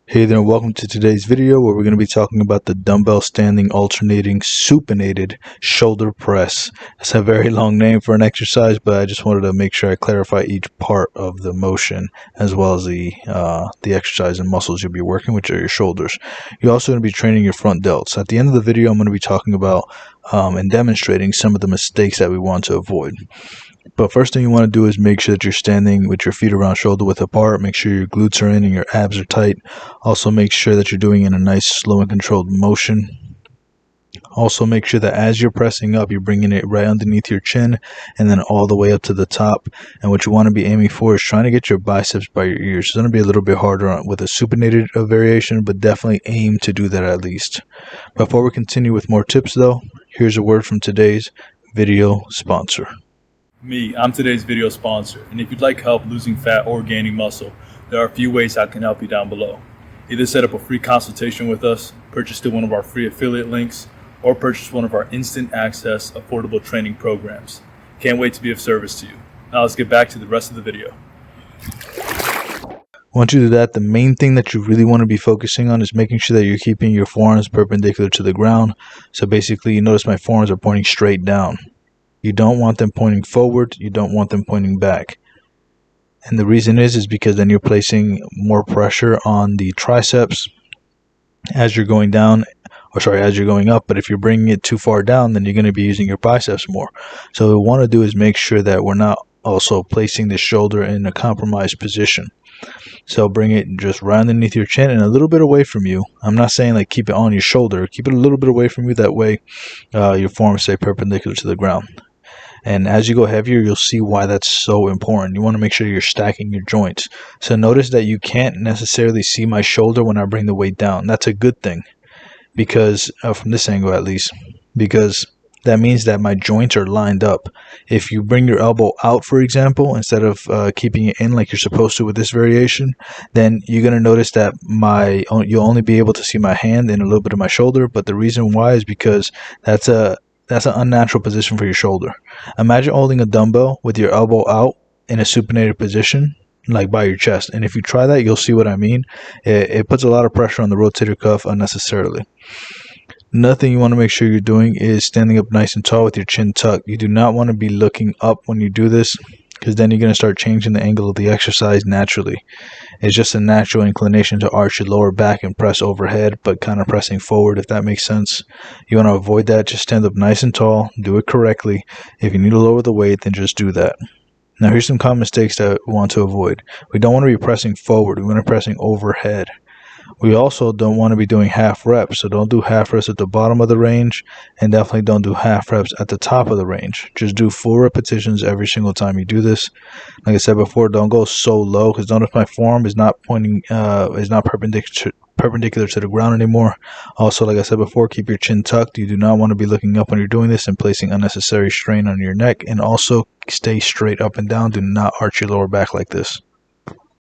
Hey there, and welcome to today's video where we're going to be talking about the dumbbell standing alternating supinated shoulder press. It's a very long name for an exercise, but I just wanted to make sure I clarify each part of the motion as well as the exercise and muscles you'll be working, which are your shoulders. You're also going to be training your front delts. At the end of the video, I'm going to be talking about and demonstrating some of the mistakes that we want to avoid. But first thing you want to do is make sure that you're standing with your feet around shoulder width apart. Make sure your glutes are in and your abs are tight. Also make sure that you're doing it in a nice, slow and controlled motion. Also make sure that as you're pressing up, you're bringing it right underneath your chin and then all the way up to the top. And what you want to be aiming for is trying to get your biceps by your ears. It's going to be a little bit harder with a supinated variation, but definitely aim to do that at least. Before we continue with more tips though, here's a word from today's video sponsor. I'm today's video sponsor, and if you'd like help losing fat or gaining muscle, there are a few ways I can help you down below. Either set up a free consultation with us, purchase through one of our free affiliate links, or purchase one of our instant access affordable training programs. Can't wait to be of service to you. Now let's get back to the rest of the video. Once you do that, the main thing that you really want to be focusing on is making sure that you're keeping your forearms perpendicular to the ground. So basically, you notice my forearms are pointing straight down. You don't want them pointing forward. You don't want them pointing back. And the reason is because then you're placing more pressure on the triceps as you're going down, as you're going up. But if you're bringing it too far down, then you're going to be using your biceps more. So what we want to do is make sure that we're not also placing the shoulder in a compromised position. So bring it just right underneath your chin and a little bit away from you. I'm not saying like keep it on your shoulder. Keep it a little bit away from you. That way your forearms stay perpendicular to the ground. And as you go heavier, you'll see why that's so important. You want to make sure you're stacking your joints. So notice that you can't necessarily see my shoulder when I bring the weight down. That's a good thing, because from this angle at least, because that means that my joints are lined up. If you bring your elbow out, for example, instead of keeping it in like you're supposed to with this variation, then you're going to notice that you'll only be able to see my hand and a little bit of my shoulder. But the reason why is because that's an unnatural position for your shoulder. Imagine holding a dumbbell with your elbow out in a supinated position, like by your chest. And if you try that, you'll see what I mean. It puts a lot of pressure on the rotator cuff unnecessarily. Another thing you want to make sure you're doing is standing up nice and tall with your chin tucked. You do not want to be looking up when you do this, because then you're going to start changing the angle of the exercise naturally. It's just a natural inclination to arch your lower back and press overhead, but kind of pressing forward, if that makes sense. You want to avoid that. Just stand up nice and tall. Do it correctly. If you need to lower the weight, then just do that. Now, here's some common mistakes that we want to avoid. We don't want to be pressing forward. We want to be pressing overhead. We also don't want to be doing half reps, so don't do half reps at the bottom of the range, and definitely don't do half reps at the top of the range. Just do full repetitions every single time you do this. Like I said before, don't go so low, because notice my forearm is not perpendicular to the ground anymore. Also, like I said before, keep your chin tucked. You do not want to be looking up when you're doing this and placing unnecessary strain on your neck. And also stay straight up and down. Do not arch your lower back like this.